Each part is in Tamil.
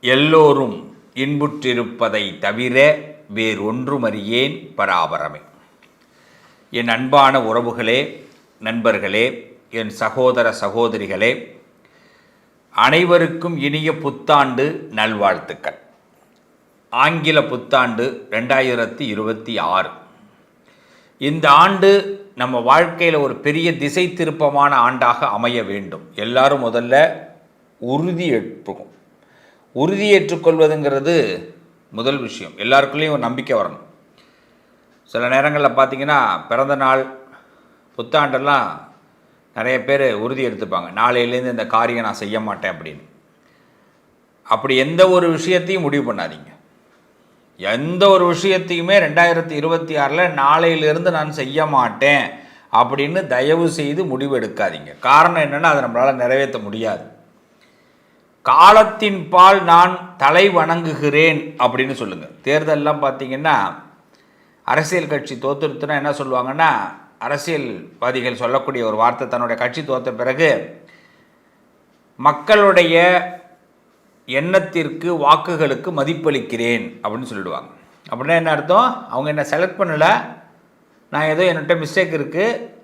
எல்லோரும் இன்புற்றிருப்பதை தவிர வேறொன்றுமறியேன் பராபரமே. என் அன்பான உறவுகளே, நண்பர்களே, என் சகோதர சகோதரிகளே, அனைவருக்கும் இனிய புத்தாண்டு நல்வாழ்த்துக்கள். ஆங்கில புத்தாண்டு 2026. இந்த ஆண்டு நம்ம வாழ்க்கையில் ஒரு பெரிய திசை திருப்பமான ஆண்டாக அமைய வேண்டும். எல்லாரும் முதல்ல உறுதியேற்றுக்கொள்வதுங்கிறது முதல் விஷயம். எல்லாருக்குள்ளேயும் ஒரு நம்பிக்கை வரணும். சில நேரங்களில் பார்த்திங்கன்னா பிறந்த நாள் புத்தாண்டெல்லாம் நிறைய பேர் உறுதி எடுத்துப்பாங்க, நாளையிலேருந்து இந்த காரியம் நான் செய்ய மாட்டேன் அப்படின்னு. அப்படி எந்த ஒரு விஷயத்தையும் முடிவு பண்ணாதீங்க. எந்த ஒரு விஷயத்தையுமே 2026 நாளையிலிருந்து நான் செய்ய மாட்டேன் அப்படின்னு தயவு செய்து முடிவு எடுக்காதீங்க. காரணம் என்னென்னா, அதை நம்மளால் நிறைவேற்ற முடியாது. காலத்தின் பால் நான் தலை வணங்குகிறேன் அப்படின்னு சொல்லுங்கள். தேர்தலெலாம் பார்த்திங்கன்னா அரசியல் கட்சி தோற்றுருத்துனா என்ன சொல்லுவாங்கன்னா, அரசியல்வாதிகள் சொல்லக்கூடிய ஒரு வார்த்தை, தன்னுடைய கட்சி தோற்ற பிறகு மக்களுடைய எண்ணத்திற்கு வாக்குகளுக்கு மதிப்பளிக்கிறேன் அப்படின்னு சொல்லிடுவாங்க. அப்படின்னா என்ன அர்த்தம்? அவங்க என்ன செலக்ட் பண்ணலை, நான் ஏதோ என்னட்ட மிஸ்டேக் இருக்குது,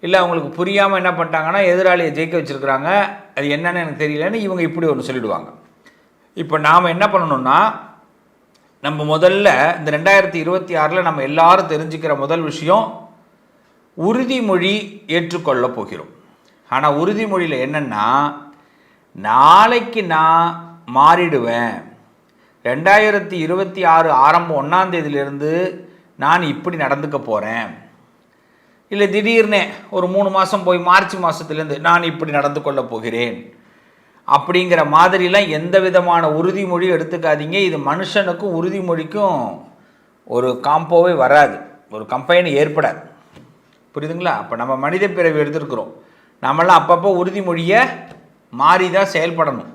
இல்லை அவங்களுக்கு புரியாமல் என்ன பண்ணிட்டாங்கன்னா எதிராளியை ஜெயிக்க வச்சுருக்குறாங்க, அது என்னன்னு எனக்கு தெரியலன்னு இவங்க இப்படி ஒன்று சொல்லிவிடுவாங்க. இப்போ நாம் என்ன பண்ணணும்னா, நம்ம முதல்ல இந்த 2026 நம்ம எல்லாரும் தெரிஞ்சுக்கிற முதல் விஷயம், உறுதிமொழி ஏற்றுக்கொள்ள போகிறோம். ஆனால் உறுதிமொழியில் என்னென்னா, நாளைக்கு நான் மாறிடுவேன், 2026 ஆரம்பம் 1ஆம் தேதியிலிருந்து நான் இப்படி நடந்துக்க போகிறேன், இல்லை திடீர்னு ஒரு 3 மாதம் போய் மார்ச் மாதத்துலேருந்து நான் இப்படி நடந்து கொள்ள போகிறேன் அப்படிங்கிற மாதிரிலாம் எந்த விதமான உறுதிமொழி எடுத்துக்காதீங்க. இது மனுஷனுக்கும் உறுதிமொழிக்கும் ஒரு காம்போவே வராது, ஒரு கம்பெனி ஏற்படாது. புரியுதுங்களா? அப்போ நம்ம மனித பிறவி எடுத்துருக்குறோம், நம்மளாம் அப்பப்போ உறுதிமொழியை மாறி தான் செயல்படணும்.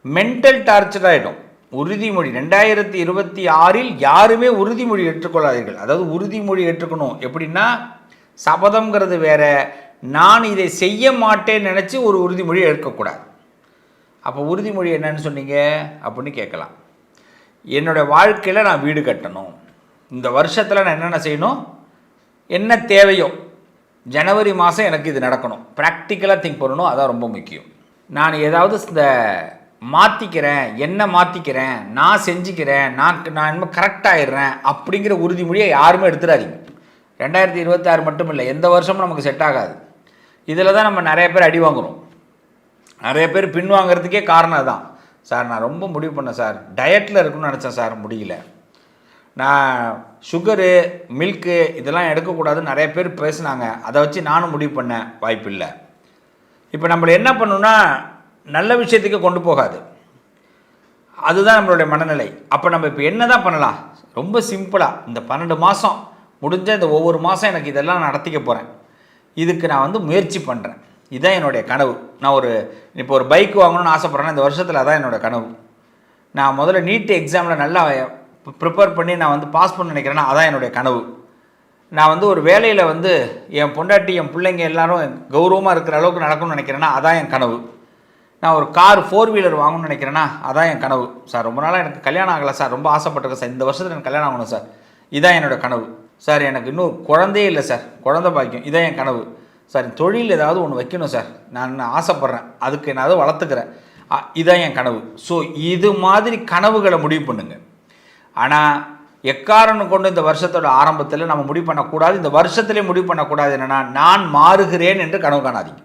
மென்டல் டார்ச்சர் ஆகிடும் உறுதிமொழி. 2026 யாருமே உறுதிமொழி ஏற்றுக்கொள்ளாதீர்கள். அதாவது உறுதிமொழி ஏற்றுக்கணும் எப்படின்னா, சபதம்ங்கிறது வேற, நான் இதை செய்ய மாட்டேன்னு நினச்சி ஒரு உறுதிமொழி எடுக்கக்கூடாது. அப்போ உறுதிமொழி என்னன்னு சொன்னீங்க அப்படின்னு கேட்கலாம். என்னோடய வாழ்க்கையில் நான் வீடு கட்டணும், இந்த வருஷத்தில் நான் என்னென்ன செய்யணும், என்ன தேவையோ, ஜனவரி மாதம் எனக்கு இது நடக்கணும், ப்ராக்டிக்கலாக திங்க் பண்ணணும், அதான் ரொம்ப முக்கியம். நான் ஏதாவது இந்த மாற்றிக்கிறேன், என்ன மாற்றிக்கிறேன், நான் செஞ்சுக்கிறேன், நான் இன்னும் கரெக்டாகிடுறேன் அப்படிங்கிற உறுதிமொழியை யாருமே எடுத்துடாதீங்க. 2026 மட்டும் இல்லை, எந்த வருஷமும் நமக்கு செட் ஆகாது. இதில் தான் நம்ம நிறைய பேர் அடி வாங்குகிறோம். நிறைய பேர் பின்வாங்கிறதுக்கே காரணம் அதுதான். சார் நான் ரொம்ப முடிவு பண்ணேன் சார், டயட்டில் இருக்கணும்னு நினச்சேன் சார், முடியல. நான் சுகரு மில்க்கு இதெல்லாம் எடுக்கக்கூடாதுன்னு நிறைய பேர் பேசுனாங்க, அதை வச்சு நானும் முடிவு பண்ணேன், வாய்ப்பு இல்லை. இப்போ நம்மளை என்ன பண்ணணும்னா, நல்ல விஷயத்துக்கு கொண்டு போகாது, அதுதான் நம்மளுடைய மனநிலை. அப்போ நம்ம இப்போ என்ன தான் பண்ணலாம்? ரொம்ப சிம்பிளாக இந்த 12 மாதம் முடிஞ்ச இந்த ஒவ்வொரு மாதம் எனக்கு இதெல்லாம் நடத்திக்க போகிறேன், இதுக்கு நான் முயற்சி பண்ணுறேன், இதுதான் என்னுடைய கனவு. நான் இப்போ ஒரு பைக் வாங்கணும்னு ஆசைப்பட்றேன்னா இந்த வருஷத்தில் அதான் என்னோடய கனவு. நான் முதல்ல நீட் எக்ஸாமில் நல்லா ப்ரிப்பேர் பண்ணி நான் பாஸ் பண்ண நினைக்கிறேன்னா அதான் என்னுடைய கனவு. நான் ஒரு வேலையில் என் பொண்டாட்டி என் பிள்ளைங்க எல்லாரும் கௌரவமாக இருக்கிற அளவுக்கு நடக்கணும்னு நினைக்கிறேன்னா அதான் என் கனவு. நான் ஒரு கார் 4 வீலர் வாங்கணும்னு நினைக்கிறேன்னா அதான் என் கனவு. சார் ரொம்ப நாளாக எனக்கு கல்யாணம் ஆகலை சார், ரொம்ப ஆசைப்பட்டிருக்கேன் சார், இந்த வருஷத்தில் எனக்கு கல்யாணம் ஆகணும் சார், இதான் என்னோடய கனவு. சார் எனக்கு இன்னும் குழந்தையே இல்லை சார், குழந்தை பாக்கியம், இதான் என் கனவு. சார் தொழில் ஏதாவது ஒன்று வைக்கணும் சார், நான் ஆசைப்பட்றேன், அதுக்கு நான் அதை வளர்த்துக்கிறேன், இதான் என் கனவு. ஸோ இது மாதிரி கனவுகளை முடிவு பண்ணுங்க. ஆனால் எக்காரணம் கொண்டு இந்த வருஷத்தோட ஆரம்பத்தில் நம்ம முடிவு பண்ணக்கூடாது, இந்த வருஷத்துலேயே முடிவு பண்ணக்கூடாது என்னென்னா, நான் மாறுகிறேன் என்று கனவு காணாதீங்க.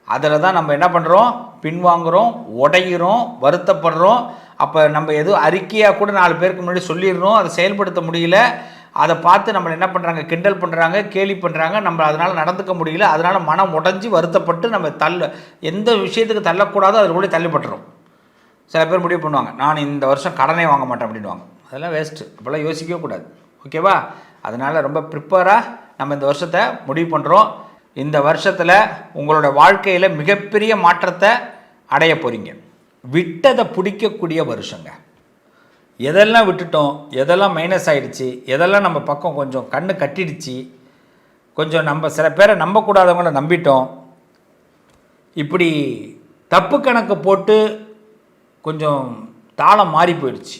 அதில் தான் நம்ம என்ன பண்ணுறோம், பின்வாங்குகிறோம், உடைகிறோம், வருத்தப்படுறோம். அப்போ நம்ம எதுவும் அறிக்கையாக கூட 4 பேருக்கு முன்னாடி சொல்லிடுறோம், அதை செயல்படுத்த முடியல, அதை பார்த்து நம்மளை என்ன பண்ணுறாங்க, கிண்டல் பண்ணுறாங்க, கேலி பண்ணுறாங்க, நம்ம அதனால் நடந்துக்க முடியல, அதனால் மனம் உடஞ்சி வருத்தப்பட்டு நம்ம எந்த விஷயத்துக்கு தள்ளக்கூடாதோ அதில் கூட தள்ளிப்பட்டுரும். சில பேர் முடிவு பண்ணுவாங்க, நான் இந்த வருஷம் கடனே வாங்க மாட்டேன் அப்படின்வாங்க. அதெல்லாம் வேஸ்ட்டு, அப்போல்லாம் யோசிக்கவே கூடாது. ஓகேவா? அதனால் ரொம்ப ப்ரிப்பேராக நம்ம இந்த வருஷத்தை முடிவு பண்ணுறோம். இந்த வருஷத்தில் உங்களோட வாழ்க்கையில் மிகப்பெரிய மாற்றத்தை அடைய போகிறீங்க. விட்டதை பிடிக்கக்கூடிய வருஷங்க. எதெல்லாம் விட்டுட்டோம், எதெல்லாம் மைனஸ் ஆகிடுச்சு, எதெல்லாம் நம்ம பக்கம் கொஞ்சம் கண்ணு கட்டிடுச்சு, கொஞ்சம் நம்ம சில பேரை நம்பக்கூடாதவங்கள நம்பிட்டோம், இப்படி தப்பு கணக்கு போட்டு கொஞ்சம் தாளம் மாறி போயிடுச்சு.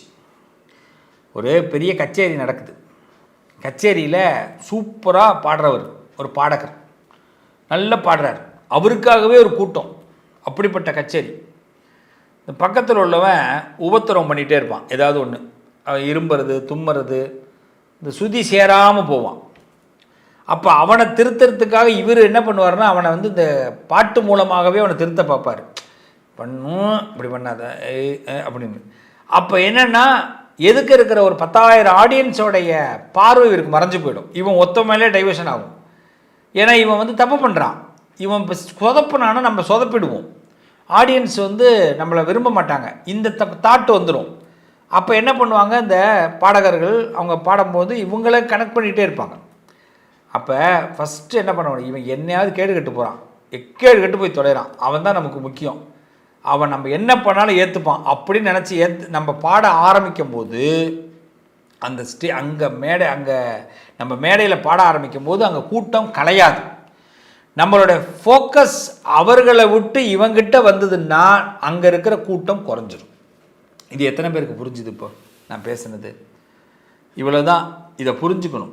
ஒரு பெரிய கச்சேரி நடக்குது. கச்சேரியில் சூப்பராக பாடுறவர் ஒரு பாடகர், நல்லா பாடுறார். அவருக்காகவே ஒரு கூட்டம். அப்படிப்பட்ட கச்சேரி. இந்த பக்கத்தில் உள்ளவன் உபத்திரவம் பண்ணிகிட்டே இருப்பான். ஏதாவது ஒன்று இரும்புறது, தும்முறது, இந்த சுதி சேராமல் போவான். அப்போ அவனை திருத்தறதுக்காக இவர் என்ன பண்ணுவார்னா, அவனை வந்து இந்த பாட்டு மூலமாகவே அவனை திருத்த பார்ப்பார். பண்ணும் இப்படி பண்ணாத அப்படின்னு. அப்போ என்னென்னா, எதுக்கு இருக்கிற ஒரு 10,000 ஆடியன்ஸோடைய பார்வை இவருக்கு மறைஞ்சு போயிடும். இவன் ஒத்த மேலே டைவர்ஷன் ஆகும். ஏன்னா இவன் வந்து தப்பு பண்ணுறான். இவன் இப்போ சொதப்புனானா நம்ம சொதப்பிடுவோம். ஆடியன்ஸ் வந்து நம்மளை விரும்ப மாட்டாங்க. இந்த தாட்டு வந்துடும். அப்போ என்ன பண்ணுவாங்க, இந்த பாடகர்கள் அவங்க பாடும்போது இவங்கள கனெக்ட் பண்ணிகிட்டே இருப்பாங்க. அப்போ ஃபஸ்ட்டு என்ன பண்ணுவாங்க, இவன் என்னையாவது கேடு கட்டு போகிறான், எக்கேடு கட்டு போய் தொலைகிறான், அவன் தான் நமக்கு முக்கியம், அவன் நம்ம என்ன பண்ணாலும் ஏற்றுப்பான் அப்படின்னு நினச்சி நம்ம பாட ஆரம்பிக்கும் போது அந்த அங்கே நம்ம மேடையில் பாட ஆரம்பிக்கும் போது அங்கே கூட்டம் கலையாது. நம்மளோட ஃபோக்கஸ் அவர்களை விட்டு இவங்கிட்ட வந்ததுன்னா அங்கே இருக்கிற கூட்டம் குறைஞ்சிரும். இது எத்தனை பேருக்கு புரிஞ்சுது? இப்போ நான் பேசுனது இவ்வளோதான். இதை புரிஞ்சுக்கணும்.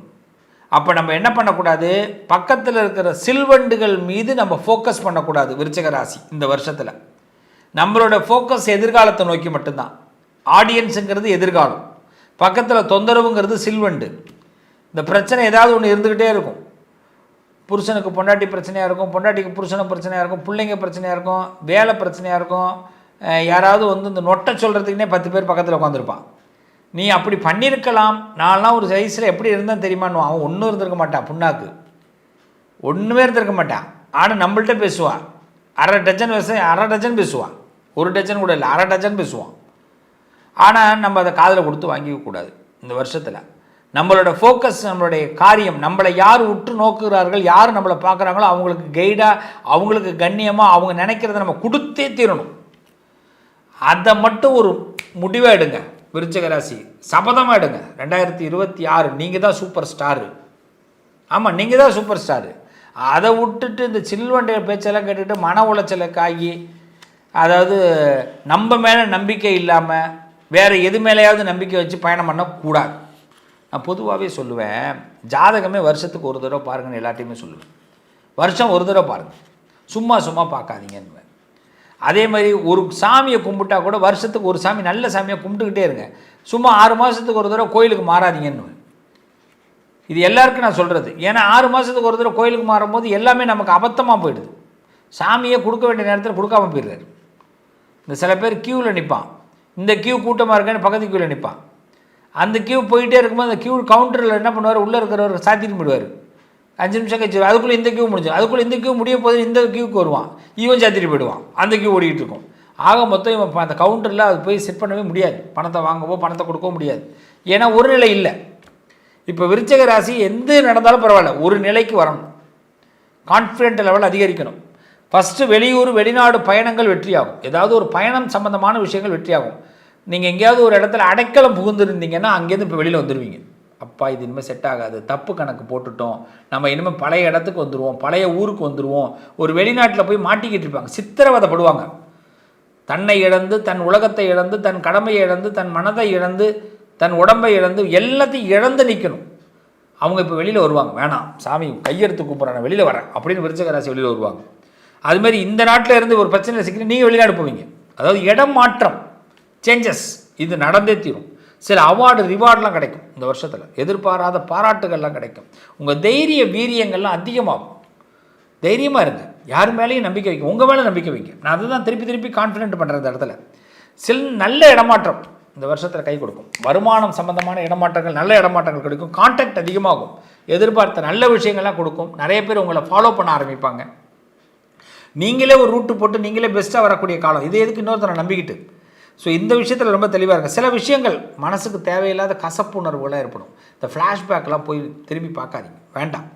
அப்போ நம்ம என்ன பண்ணக்கூடாது, பக்கத்தில் இருக்கிற சில்வண்டுகள் மீது நம்ம ஃபோக்கஸ் பண்ணக்கூடாது. விருச்சிக ராசி இந்த வருஷத்தில் நம்மளோட ஃபோக்கஸ் எதிர்காலத்தை நோக்கி மட்டும்தான். ஆடியன்ஸுங்கிறது எதிர்காலம், பக்கத்தில் தொந்தரவுங்கிறது சில்வண்டு. இந்த பிரச்சனை ஏதாவது ஒன்று இருந்துக்கிட்டே இருக்கும். புருஷனுக்கு பொண்டாட்டி பிரச்சனையாக இருக்கும், பொண்டாட்டிக்கு புருஷனை பிரச்சனையாக இருக்கும், பிள்ளைங்க பிரச்சனையாக இருக்கும், வேலை பிரச்சனையாக இருக்கும். யாராவது வந்து இந்த நொட்டை சொல்கிறதுக்குனே 10 பேர் பக்கத்தில் உட்காந்துருப்பான். நீ அப்படி பண்ணியிருக்கலாம், நான்லாம் ஒரு வயசில் எப்படி இருந்தேன் தெரியுமான்னு. அவன் ஒன்றும் இருந்திருக்க மாட்டான், புண்ணாக்கு ஒன்றுமே இருந்திருக்க மாட்டான். ஆனால் நம்மள்கிட்ட பேசுவான். அரை டஜன் பேசுவான். 1 டஜன் கூட இல்லை, அரை டஜன் பேசுவான். ஆனால் நம்ம அதை காதில் கொடுத்து வாங்கிக்கக்கூடாது. இந்த வருஷத்தில் நம்மளோட ஃபோக்கஸ், நம்மளுடைய காரியம், நம்மளை யார் உற்று நோக்குகிறார்கள், யார் நம்மளை பார்க்குறாங்களோ அவங்களுக்கு கைடாக, அவங்களுக்கு கண்ணியமாக அவங்க நினைக்கிறத நம்ம கொடுத்தே தீரணும். அதை மட்டும் ஒரு முடிவாக எடுங்க. விருச்சிக ராசி சபதமாக எடுங்க. 2026 நீங்கள் தான் சூப்பர் ஸ்டாரு. ஆமாம், நீங்கள் தான் சூப்பர் ஸ்டாரு. அதை விட்டுட்டு இந்த சில்வண்டைய பேச்செல்லாம் கேட்டுட்டு மன உளைச்சலுக்காகி, அதாவது நம்ம மேலே நம்பிக்கை இல்லாமல் வேறு எது மேலேயாவது நம்பிக்கை வச்சு பயணம் பண்ணக்கூடாது. நான் பொதுவாகவே சொல்லுவேன், ஜாதகமே வருஷத்துக்கு ஒரு தடவை பாருங்கன்னு எல்லாத்தையுமே சொல்லுவேன். வருஷம் ஒரு தடவை பாருங்கள், சும்மா பார்க்காதீங்கன்னு. அதே மாதிரி ஒரு சாமியை கும்பிட்டா கூட வருஷத்துக்கு ஒரு சாமி, நல்ல சாமியை கும்பிட்டுக்கிட்டே இருங்க. சும்மா 6 மாதத்துக்கு ஒரு தடவை கோயிலுக்கு மாறாதீங்கன்னு. இது எல்லாருக்கும் நான் சொல்கிறது. ஏன்னா 6 மாதத்துக்கு ஒரு தடவை கோயிலுக்கு மாறும்போது எல்லாமே நமக்கு அபத்தமாக போயிடுது. சாமியை கொடுக்க வேண்டிய நேரத்தில் கொடுக்காம போயிடுறாரு. இந்த சில பேர் க்யூவில் நிற்பான். இந்த க்யூ கூட்டமாக இருக்கேன்னு பக்கத்து க்யூவில் நிற்பான். அந்த க்யூ போயிட்டே இருக்கும்போது அந்த க்யூ கவுண்டரில் என்ன பண்ணுவார், உள்ளே இருக்கிறவர் சாத்திட்டு போயிடுவார். 5 நிமிஷம் கழிச்சு அதுக்குள்ளே இந்த க்யூ முடிஞ்சு, அதுக்குள்ளே இந்த க்யூ முடிய போது இந்த க்யூக்கு வருவான், இவன் சாத்திட்டு போயிடுவான். அந்த க்யூ ஓடிக்கிட்டு இருக்கும். ஆக மொத்தம் இவன் அந்த கவுண்டரில் அது போய் செட் பண்ணவே முடியாது. பணத்தை வாங்கவோ பணத்தை கொடுக்கவும் முடியாது. ஏன்னா ஒரு நிலை இல்லை. இப்போ விருச்சிக ராசி எந்த நடந்தாலும் பரவாயில்ல, ஒரு நிலைக்கு வரணும். Confident level அதிகரிக்கணும். ஃபஸ்ட்டு வெளியூர் வெளிநாடு பயணங்கள் வெற்றியாகும். ஏதாவது ஒரு பயணம் சம்மந்தமான விஷயங்கள் வெற்றியாகும். நீங்கள் எங்கேயாவது ஒரு இடத்துல அடைக்கலம் புகுந்துருந்தீங்கன்னா அங்கேருந்து இப்போ வெளியில் வந்துடுவீங்க. அப்பா இது இனிமேல் செட் ஆகாது, தப்பு கணக்கு போட்டுட்டோம், நம்ம இனிமேல் பழைய இடத்துக்கு வந்துடுவோம், பழைய ஊருக்கு வந்துடுவோம். ஒரு வெளிநாட்டில் போய் மாட்டிக்கிட்டு இருப்பாங்க, சித்திரவதைப்படுவாங்க. தன்னை இழந்து, தன் உலகத்தை இழந்து, தன் கடமையை இழந்து, தன் மனதை இழந்து, தன் உடம்பை இழந்து, எல்லாத்தையும் இழந்து நிற்கணும். அவங்க இப்போ வெளியில் வருவாங்க. வேணாம் சாமி கையெடுத்து கூப்பிட்றாங்க, வெளியில் வரேன் அப்படின்னு விருச்சிக ராசி வெளியில் வருவாங்க. அதுமாதிரி இந்த நாட்டில் இருந்து ஒரு பிரச்சனை சிக்கி நீங்கள் வெளிநாடு போவீங்க. அதாவது இடம் மாற்றம், சேஞ்சஸ், இது நடந்தே தீரும். சில அவார்டு ரிவார்டெலாம் கிடைக்கும் இந்த வருஷத்தில். எதிர்பாராத பாராட்டுகள்லாம் கிடைக்கும். உங்கள் தைரிய வீரியங்கள்லாம் அதிகமாகும். தைரியமாக இருங்க. யார் மேலேயும் நம்பிக்கை வைங்க, உங்கள் மேலே நம்பிக்கை வைங்க. நான் அதுதான் திருப்பி கான்ஃபிடென்ட் பண்ணுறேன். இந்த இடத்துல சில நல்ல இடமாற்றம் இந்த வருஷத்தில் கை கொடுக்கும். வருமானம் சம்பந்தமான இடமாற்றங்கள், நல்ல இடமாற்றங்கள் கிடைக்கும். கான்டாக்ட் அதிகமாகும். எதிர்பார்த்த நல்ல விஷயங்கள்லாம் கொடுக்கும். நிறைய பேர் உங்களை ஃபாலோ பண்ண ஆரம்பிப்பாங்க. நீங்களே ஒரு ரூட்டு போட்டு நீங்களே பெஸ்ட்டாக வரக்கூடிய காலம் இது. எதுக்கு இன்னொருத்தரை நம்பிக்கிட்டு? ஸோ இந்த விஷயத்தில் ரொம்ப தெளிவாக இருங்க. சில விஷயங்கள் மனசுக்கு தேவையில்லாத கசப்புணர்வுகளாக ஏற்படும். இந்த ஃப்ளாஷ்பேக்கெலாம் போய் திரும்பி பார்க்காதீங்க, வேண்டாம்.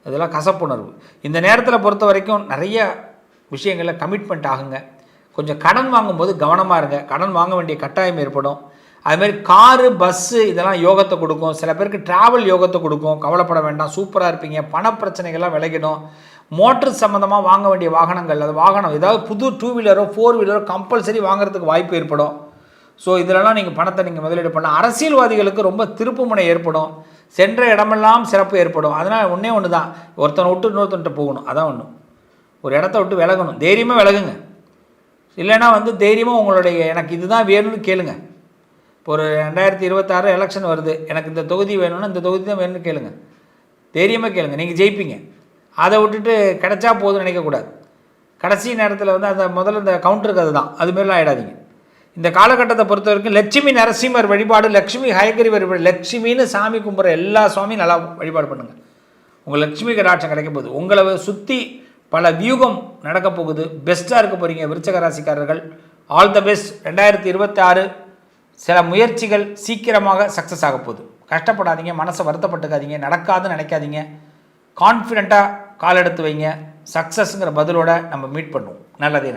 இதெல்லாம் கசப்புணர்வு. இந்த நேரத்தில் பொறுத்த வரைக்கும் நிறைய விஷயங்களில் கமிட்மெண்ட் ஆகுங்க. கொஞ்சம் கடன் வாங்கும்போது கவனமாக இருங்க. கடன் வாங்க வேண்டிய கட்டாயம் ஏற்படும். அதுமாதிரி காரு, பஸ்ஸு இதெல்லாம் யோகத்தை கொடுக்கும். சில பேருக்கு ட்ராவல் யோகத்தை கொடுக்கும். கவலைப்பட வேண்டாம், சூப்பராக இருப்பீங்க. பண பிரச்சனைகள்லாம் விலகிடும். மோட்டர் சம்மந்தமாக வாங்க வேண்டிய வாகனங்கள், அது வாகனம் ஏதாவது புது 2 வீலரோ 4 வீலரோ கம்பல்சரி வாங்குறதுக்கு வாய்ப்பு ஏற்படும். ஸோ இதிலலாம் நீங்கள் பணத்தை நீங்கள் முதலீடு பண்ணலாம். அரசியல்வாதிகளுக்கு ரொம்ப திருப்புமுனை ஏற்படும், சென்ற இடமெல்லாம் சிறப்பு ஏற்படும். அதனால் ஒன்று தான், ஒருத்தனை விட்டு இன்னொருத்தன்ட்ட போகணும், அதான் ஒன்று. ஒரு இடத்த விட்டு விலகணும், தைரியமாக விலகுங்க. இல்லைன்னா தைரியமாக உங்களுடைய எனக்கு இதுதான் வேணும்னு கேளுங்க. இப்போ ஒரு 2026 எலெக்ஷன் வருது, எனக்கு இந்த தொகுதி வேணும்னா இந்த தொகுதி தான் வேணும்னு கேளுங்க, தைரியமாக கேளுங்க, நீங்கள் ஜெயிப்பீங்க. அதை விட்டுட்டு கிடைச்சா போதும்னு நினைக்கக்கூடாது. கடைசி நேரத்தில் அந்த முதல்ல இந்த கவுண்டருக்கு அதுதான், அதுமாரிலாம் ஆகிடாதீங்க. இந்த காலகட்டத்தை பொறுத்த வரைக்கும் லட்சுமி நரசிம்மர் வழிபாடு, லட்சுமி ஹயகிரி வழிபாடு, லட்சுமின்னு சாமி கும்பிட்ற எல்லா சுவாமியும் நல்லா வழிபாடு பண்ணுங்கள். உங்கள் லட்சுமி கடாட்சம் கிடைக்க போகுது. உங்களை சுற்றி பல வியூகம் நடக்க போகுது. பெஸ்ட்டாக இருக்க போகிறீங்க விருச்சக ராசிக்காரர்கள். All the best. 2026 சில முயற்சிகள் சீக்கிரமாக சக்ஸஸ் ஆக போகுது. கஷ்டப்படாதீங்க, மனசை வருத்தப்பட்டுக்காதீங்க, நடக்காதுன்னு நினைக்காதீங்க. கான்ஃபிடெண்ட்டாக கால் எடுத்து வைங்க. சக்ஸஸ்ங்கிற பதிலோடு நம்ம மீட் பண்ணுவோம். நல்லதே.